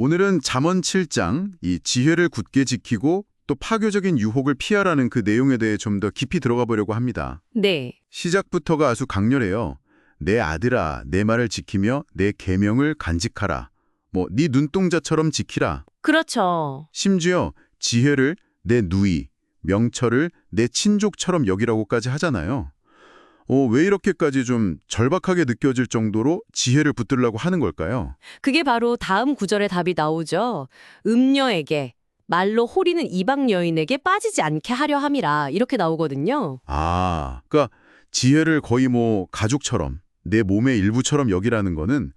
오늘은 잠언 7장, 이 지혜를 굳게 지키고 또 파괴적인 유혹을 피하라는 그 내용에 대해 좀 더 깊이 들어가 보려고 합니다. 네, 시작부터가 아주 강렬해요. 내 아들아, 내 말을 지키며 내 계명을 간직하라. 네 눈동자처럼 지키라. 그렇죠. 심지어 지혜를 내 누이, 명철을 내 친족처럼 여기라고까지 하잖아요. 왜 이렇게까지 좀 절박하게 느껴질 정도로 지혜를 붙들라고 하는 걸까요? 그게 바로 다음 구절에 답이 나오죠. 음녀에게, 말로 호리는 이방 여인에게 빠지지 않게 하려 함이라 이렇게 나오거든요. 그러니까 지혜를 거의 가족처럼, 내 몸의 일부처럼 여기라는 거는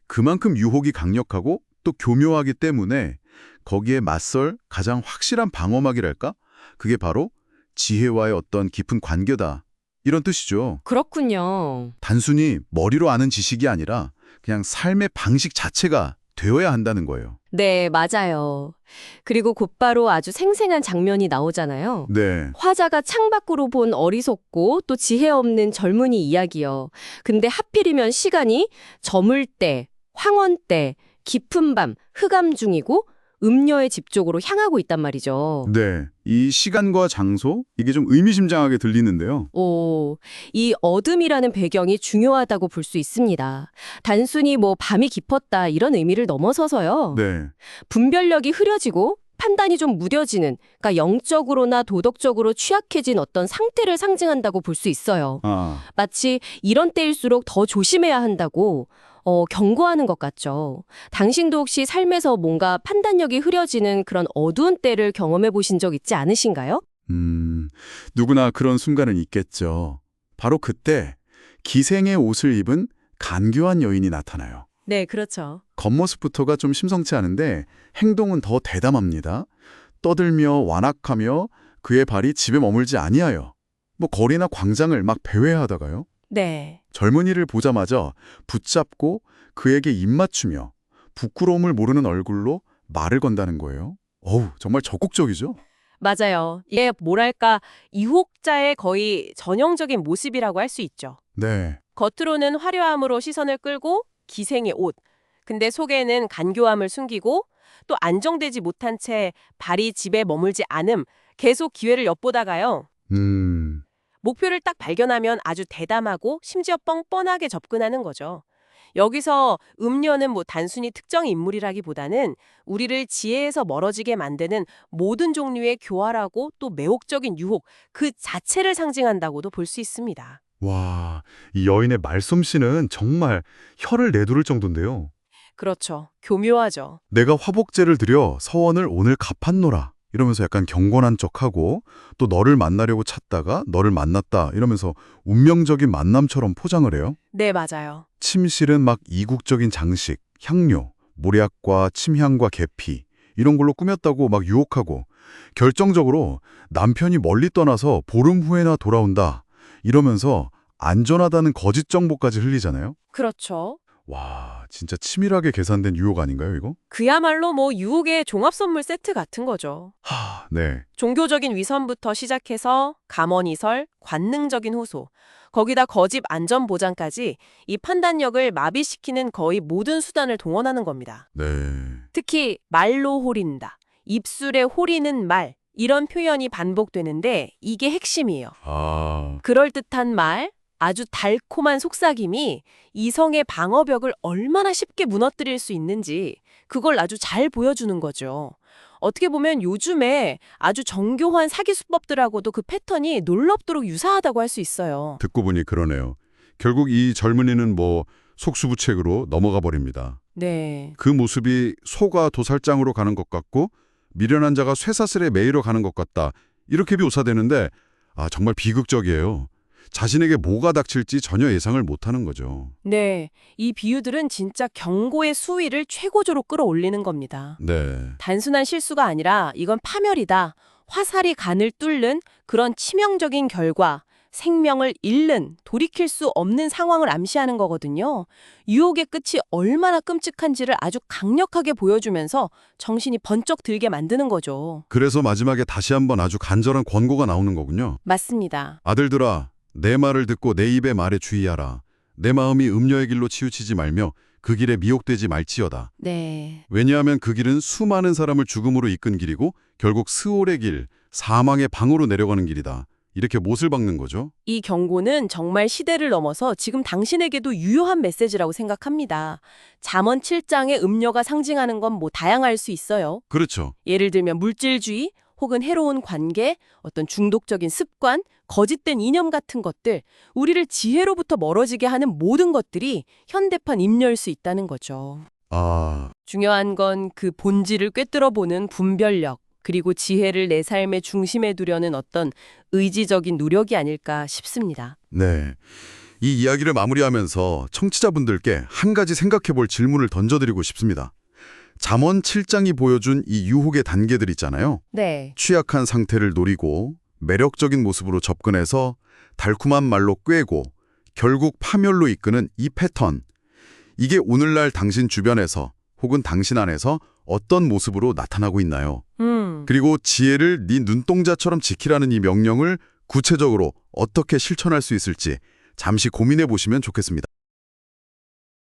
그만큼 유혹이 강력하고 또 교묘하기 때문에 거기에 맞설 가장 확실한 방어막이랄까? 그게 바로 지혜와의 어떤 깊은 관계다. 이런 뜻이죠. 그렇군요. 단순히 머리로 아는 지식이 아니라 그냥 삶의 방식 자체가 되어야 한다는 거예요. 네, 맞아요. 그리고 곧바로 아주 생생한 장면이 나오잖아요. 네. 화자가 창밖으로 본 어리석고 또 지혜 없는 젊은이 이야기요. 근데 하필이면 시간이 저물 때, 황혼 때, 깊은 밤, 흑암 중이고 음녀의 집 쪽으로 향하고 있단 말이죠. 네. 이 시간과 장소, 이게 좀 의미심장하게 들리는데요. 이 어둠이라는 배경이 중요하다고 볼 수 있습니다. 단순히 밤이 깊었다 이런 의미를 넘어서서요. 네. 분별력이 흐려지고 판단이 좀 무뎌지는, 그러니까 영적으로나 도덕적으로 취약해진 어떤 상태를 상징한다고 볼 수 있어요. 마치 이런 때일수록 더 조심해야 한다고 경고하는 것 같죠. 당신도 혹시 삶에서 뭔가 판단력이 흐려지는 그런 어두운 때를 경험해 보신 적 있지 않으신가요? 누구나 그런 순간은 있겠죠. 바로 그때 기생의 옷을 입은 간교한 여인이 나타나요. 네, 그렇죠. 겉모습부터가 좀 심상치 않은데 행동은 더 대담합니다. 떠들며 완악하며 그의 발이 집에 머물지 아니하여 거리나 광장을 막 배회하다가요. 네. 젊은이를 보자마자 붙잡고 그에게 입맞추며 부끄러움을 모르는 얼굴로 말을 건다는 거예요. 정말 적극적이죠? 맞아요. 이게 뭐랄까 유혹자의 거의 전형적인 모습이라고 할 수 있죠. 네. 겉으로는 화려함으로 시선을 끌고 기생의 옷. 근데 속에는 간교함을 숨기고 또 안정되지 못한 채 발이 집에 머물지 않음. 계속 기회를 엿보다가요. 목표를 딱 발견하면 아주 대담하고 심지어 뻔뻔하게 접근하는 거죠. 여기서 음녀는 단순히 특정 인물이라기보다는 우리를 지혜에서 멀어지게 만드는 모든 종류의 교활하고 또 매혹적인 유혹 그 자체를 상징한다고도 볼 수 있습니다. 와, 이 여인의 말솜씨는 정말 혀를 내두를 정도인데요. 그렇죠. 교묘하죠. 내가 화복제를 드려 서원을 오늘 갚았노라. 이러면서 약간 경건한 척하고 또 너를 만나려고 찾다가 너를 만났다 이러면서 운명적인 만남처럼 포장을 해요. 네, 맞아요. 침실은 막 이국적인 장식, 향료, 모략과 침향과 계피 이런 걸로 꾸몄다고 막 유혹하고 결정적으로 남편이 멀리 떠나서 보름 후에나 돌아온다 이러면서 안전하다는 거짓 정보까지 흘리잖아요. 그렇죠. 와, 진짜 치밀하게 계산된 유혹 아닌가요, 이거? 그야말로 유혹의 종합선물 세트 같은 거죠. 네. 종교적인 위선부터 시작해서 감언이설, 관능적인 호소, 거기다 거짓 안전보장까지 이 판단력을 마비시키는 거의 모든 수단을 동원하는 겁니다. 네. 특히 말로 호린다, 입술에 호리는 말, 이런 표현이 반복되는데 이게 핵심이에요. 그럴듯한 말, 아주 달콤한 속삭임이 이성의 방어벽을 얼마나 쉽게 무너뜨릴 수 있는지 그걸 아주 잘 보여주는 거죠. 어떻게 보면 요즘에 아주 정교한 사기 수법들하고도 그 패턴이 놀랍도록 유사하다고 할 수 있어요. 듣고 보니 그러네요. 결국 이 젊은이는 속수무책으로 넘어가 버립니다. 네. 그 모습이 소가 도살장으로 가는 것 같고 미련한 자가 쇠사슬에 매이러 가는 것 같다. 이렇게 묘사되는데 정말 비극적이에요. 자신에게 뭐가 닥칠지 전혀 예상을 못하는 거죠. 네. 이 비유들은 진짜 경고의 수위를 최고조로 끌어올리는 겁니다. 네. 단순한 실수가 아니라 이건 파멸이다. 화살이 간을 뚫는 그런 치명적인 결과, 생명을 잃는, 돌이킬 수 없는 상황을 암시하는 거거든요. 유혹의 끝이 얼마나 끔찍한지를 아주 강력하게 보여주면서 정신이 번쩍 들게 만드는 거죠. 그래서 마지막에 다시 한번 아주 간절한 권고가 나오는 거군요. 맞습니다. 아들들아, 내 말을 듣고 내 입의 말에 주의하라. 내 마음이 음녀의 길로 치우치지 말며 그 길에 미혹되지 말지어다. 네. 왜냐하면 그 길은 수많은 사람을 죽음으로 이끈 길이고 결국 스올의 길, 사망의 방으로 내려가는 길이다. 이렇게 못을 박는 거죠. 이 경고는 정말 시대를 넘어서 지금 당신에게도 유효한 메시지라고 생각합니다. 잠언 7장의 음녀가 상징하는 건 뭐 다양할 수 있어요. 그렇죠. 예를 들면 물질주의 혹은 해로운 관계, 어떤 중독적인 습관, 거짓된 이념 같은 것들, 우리를 지혜로부터 멀어지게 하는 모든 것들이 현대판 임녀일 수 있다는 거죠. 아, 중요한 건 그 본질을 꿰뚫어보는 분별력, 그리고 지혜를 내 삶의 중심에 두려는 어떤 의지적인 노력이 아닐까 싶습니다. 네. 이 이야기를 마무리하면서 청취자분들께 한 가지 생각해 볼 질문을 던져드리고 싶습니다. 잠언 7장이 보여준 이 유혹의 단계들 있잖아요. 네. 취약한 상태를 노리고 매력적인 모습으로 접근해서 달콤한 말로 꿰고 결국 파멸로 이끄는 이 패턴. 이게 오늘날 당신 주변에서 혹은 당신 안에서 어떤 모습으로 나타나고 있나요? 그리고 지혜를 네 눈동자처럼 지키라는 이 명령을 구체적으로 어떻게 실천할 수 있을지 잠시 고민해 보시면 좋겠습니다.